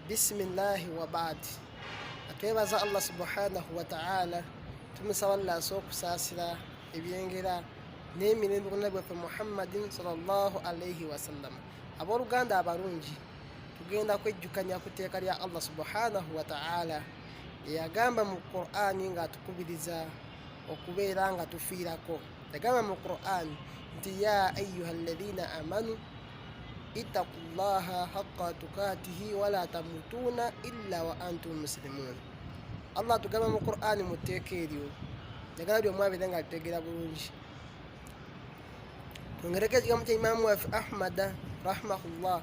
Bisimillahi wa baadi. Atwebaza Allah subhanahu wa ta'ala, tumusaba Allah asokusaasira ebyengera n'emirembe ku Nabbi waffe Muhammadin sallallahu alayhi wa sallam. Abooluganda abalungi, tugenda kwejjukanya ku tteeka lya Allah subhanahu wa ta'ala eyagamba mu Qur'ani ng'atukubiriza okubeera nga tufiirako. Yagamba mu Qur'ani nti ya ayyuha alladhina amanu ittaqullaha haqqa tukatihi wala tamutuna illa wa antum muslimun. Allah tugamba mu Qur'ani mu tteeka eryo, njagala buli omu abeere nga alitegeera bulungi. Twongereko ekigambo kya Imaamu waffe Ahmada rahimahullah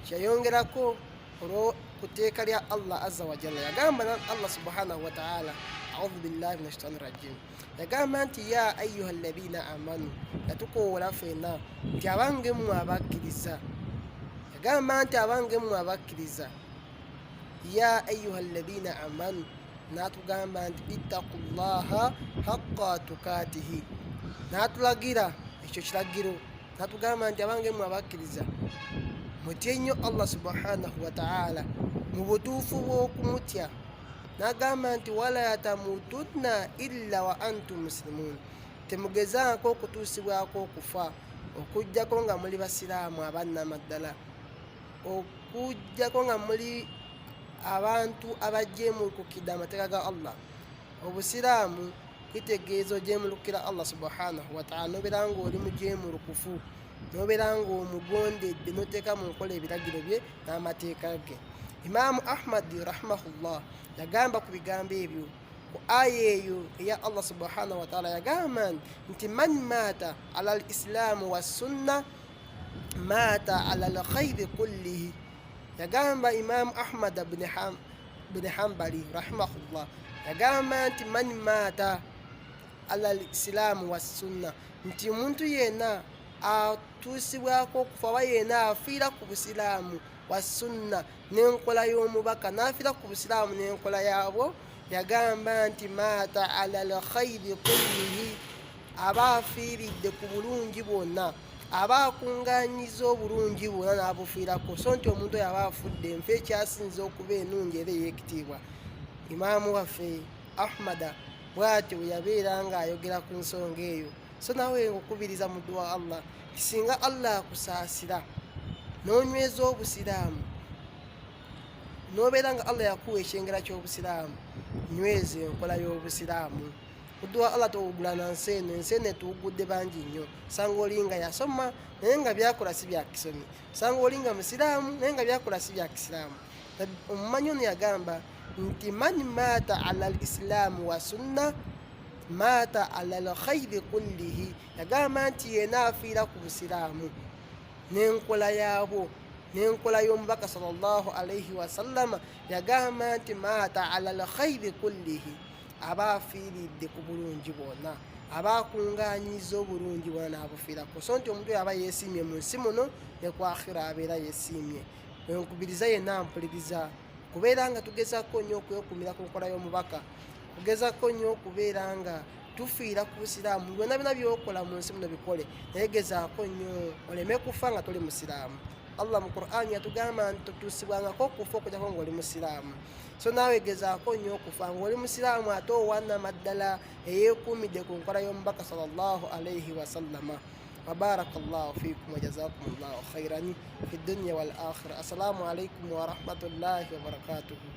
kyeyayongerako olwo ku tteeka lya Allah azza wa jalla. Yagamba Allah subhanahu wa ta'ala, a'udhu billahi minash shaitani rajim, yagamba nti ya ayyuha alladhina amanu, yatukoowola ffenna nti abange mmwe abakkiriza. Yagamba nti abange mmwe abakkiriza, ya ayyuha alladhina amanu, n'atugamba nti ittaqullaha haqqa tukatihi, n'atulagira ekyo kiragiro, n'atugamba nti abange mmwe abakkiriza mutye nnyo Allah subhanahu wa ta'ala mu butuufu bw'okumutya. N'agamba nti wala tamutunna illa wa antum muslimun, temugezaako okutuusibwako okufa okuggyako nga muli basiraamu abannamaddala, okuggyako nga muli abantu abajeemulukukidde amateeka ga Allah. Obusiraamu kitegeeza ojeemulukira Allah subhanahu wa ta'ala, nobeera ng'oli mujeemulukufu, nobeera ng'omugondedde noteeka mu nkola ebiragiro bye n'amateeka ge. Imaamu Ahmadi rahimahullah yagamba ku bigambo ebyo ku aya eyo eya Allah subhanahu wa ta'ala, yagamba nti man maata ala al islaamu wassunna maata ala al khayri kullihi. Yagamba Imaamu Ahmad bin Hanbali rahimahullah, yagamba nti man maata ala al islaamu wassunna, nti omuntu yenna atuusibwako okufa oba yenna afiira ku busiraamu wassunna n'enkola y'omubaka, n'afiira ku busiraamu n'enkola yaabwo, yagamba nti maata ala al khayri kullihi, aba afiiridde ku bulungi bwonna, aba akungaanyiza obulungi bwonna n'abufiirako. So nti omuntu oyo aba afudde enfa ekyasinza okuba ennungi era ey'ekitiibwa. Imaamu waffe Ahmada bw'atyo bwe yabeera ng'ayogera ku nsonga eyo. So nawe okubiriza mu dduwa Allah nti singa Allah akusaasira n'onyweza obusiraamu, n'obeera nga Allah yakuwa ekyengera ky'obusiraamu, nyweza enkola y'obusiraamu. Mudduwa Allah towugula na nsi eno, ensi eno etuwugudde bangi nnyo. Sanga oli nga yasoma naye nga byakola si bya kisomi, sanga oli nga musiraamu naye nga byakola si bya kisiraamu. Omumanyi ono yagamba nti man maata ala al islaamu wa sunna maata ala al khayri kullihi, yagamba nti yena afiira ku busiraamu n'enkola yaabwo, n'enkola y'omubaka sallallahu alayhi wa sallama, yagamba nti maata ala al khayri kullihi, aba afiiridde ku bulungi bwonna, aba akungaanyiza obulungi bwonna n'abufiirako. So nti omuntu oyo aba yeesiimye mu nsi muno ne ku akhira abeera yeesiimye. Nkubiriza yenna mpuliriza kubeera nga tugezaako nnyo okwekumira ku nkola y'omubaka, kugezaako nnyo okubeera nga tufiira ku busiraamu. Byonna byonna byokola mu nsi muno bikole, naye gezaako nnyo oleme kufa nga toli musiraamu. Allah mu Qur'ani yatugamba nti totuusibwangako okufa okujjako ng'oli musiraamu. So naawe gezaako nnyo okufa ng'oli musiraamu ate owannamaddala eyeekuumidde ku nkola y'omubaka sallallahu alayhi wa sallama. Wabarakallahu fiikum wa jazakumullahu khairan fi dunya wal akhirah. Assalamu alaikum wa rahmatullahi wa barakatuhu.